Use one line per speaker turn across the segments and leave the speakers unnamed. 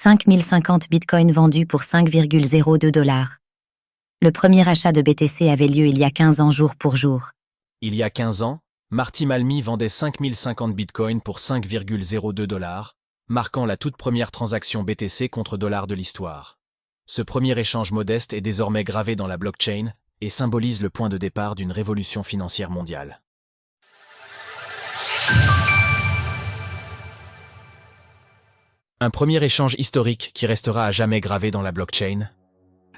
5050 bitcoins vendus pour 5,02 $. Le premier achat de BTC avait lieu il y a 15 ans jour pour jour.
Il y a 15 ans, Marty Malmi vendait 5050 bitcoins pour 5,02 $, marquant la toute première transaction BTC contre dollar de l'histoire. Ce premier échange modeste est désormais gravé dans la blockchain et symbolise le point de départ d'une révolution financière mondiale. Un premier échange historique qui restera à jamais gravé dans la blockchain.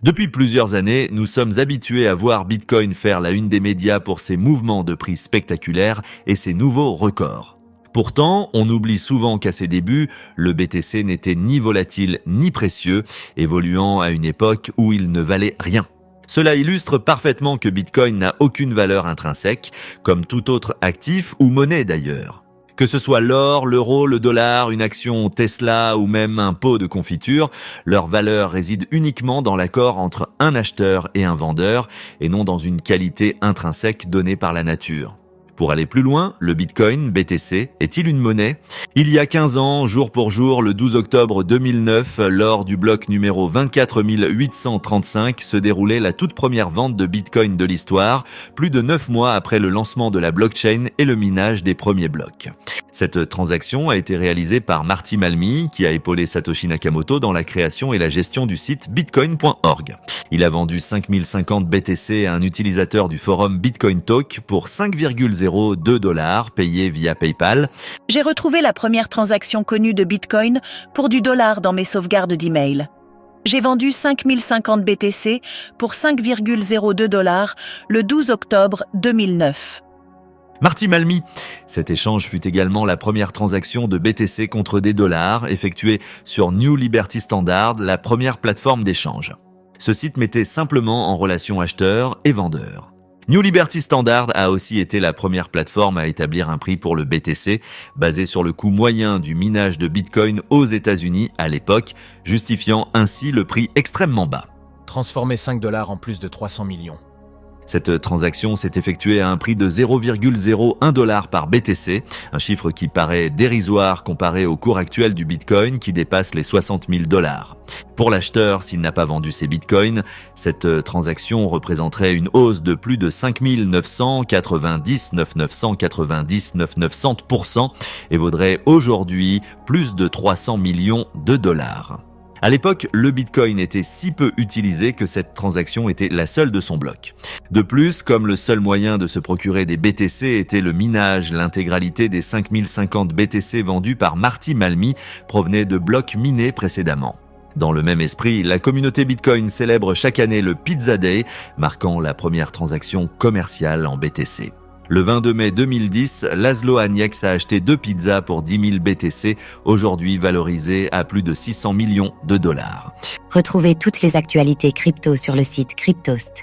Depuis plusieurs années, nous sommes habitués à voir Bitcoin faire la une des médias pour ses mouvements de prix spectaculaires et ses nouveaux records. Pourtant, on oublie souvent qu'à ses débuts, le BTC n'était ni volatile ni précieux, évoluant à une époque où il ne valait rien. Cela illustre parfaitement que Bitcoin n'a aucune valeur intrinsèque, comme tout autre actif ou monnaie d'ailleurs. Que ce soit l'or, l'euro, le dollar, une action Tesla ou même un pot de confiture, leur valeur réside uniquement dans l'accord entre un acheteur et un vendeur, et non dans une qualité intrinsèque donnée par la nature. Pour aller plus loin, le Bitcoin, BTC, est-il une monnaie ? Il y a 15 ans, jour pour jour, le 12 octobre 2009, lors du bloc numéro 24 835, se déroulait la toute première vente de Bitcoin de l'histoire, plus de 9 mois après le lancement de la blockchain et le minage des premiers blocs. Cette transaction a été réalisée par Marty Malmi, qui a épaulé Satoshi Nakamoto dans la création et la gestion du site bitcoin.org. Il a vendu 5050 BTC à un utilisateur du forum Bitcoin Talk pour 5,02 $ payé via PayPal.
J'ai retrouvé la première transaction connue de Bitcoin pour du dollar dans mes sauvegardes d'email. J'ai vendu 5050 BTC pour 5,02 $ le 12 octobre 2009.
Marty Malmi. Cet échange fut également la première transaction de BTC contre des dollars effectuée sur New Liberty Standard, la première plateforme d'échange. Ce site mettait simplement en relation acheteurs et vendeurs. New Liberty Standard a aussi été la première plateforme à établir un prix pour le BTC, basé sur le coût moyen du minage de Bitcoin aux États-Unis à l'époque, justifiant ainsi le prix extrêmement bas.
Transformer 5 $ en plus de 300 millions.
Cette transaction s'est effectuée à un prix de 0,01 $ par BTC, un chiffre qui paraît dérisoire comparé au cours actuel du Bitcoin qui dépasse les 60 000 $. Pour l'acheteur, s'il n'a pas vendu ses Bitcoins, cette transaction représenterait une hausse de plus de 5 999% et vaudrait aujourd'hui plus de 300 millions de $. À l'époque, le Bitcoin était si peu utilisé que cette transaction était la seule de son bloc. De plus, comme le seul moyen de se procurer des BTC était le minage, l'intégralité des 5050 BTC vendus par Marty Malmi provenait de blocs minés précédemment. Dans le même esprit, la communauté Bitcoin célèbre chaque année le Pizza Day, marquant la première transaction commerciale en BTC. Le 22 mai 2010, Laszlo Anieks a acheté 2 pizzas pour 10 000 BTC, aujourd'hui valorisées à plus de 600 millions de $.
Retrouvez toutes les actualités crypto sur le site cryptost.fr.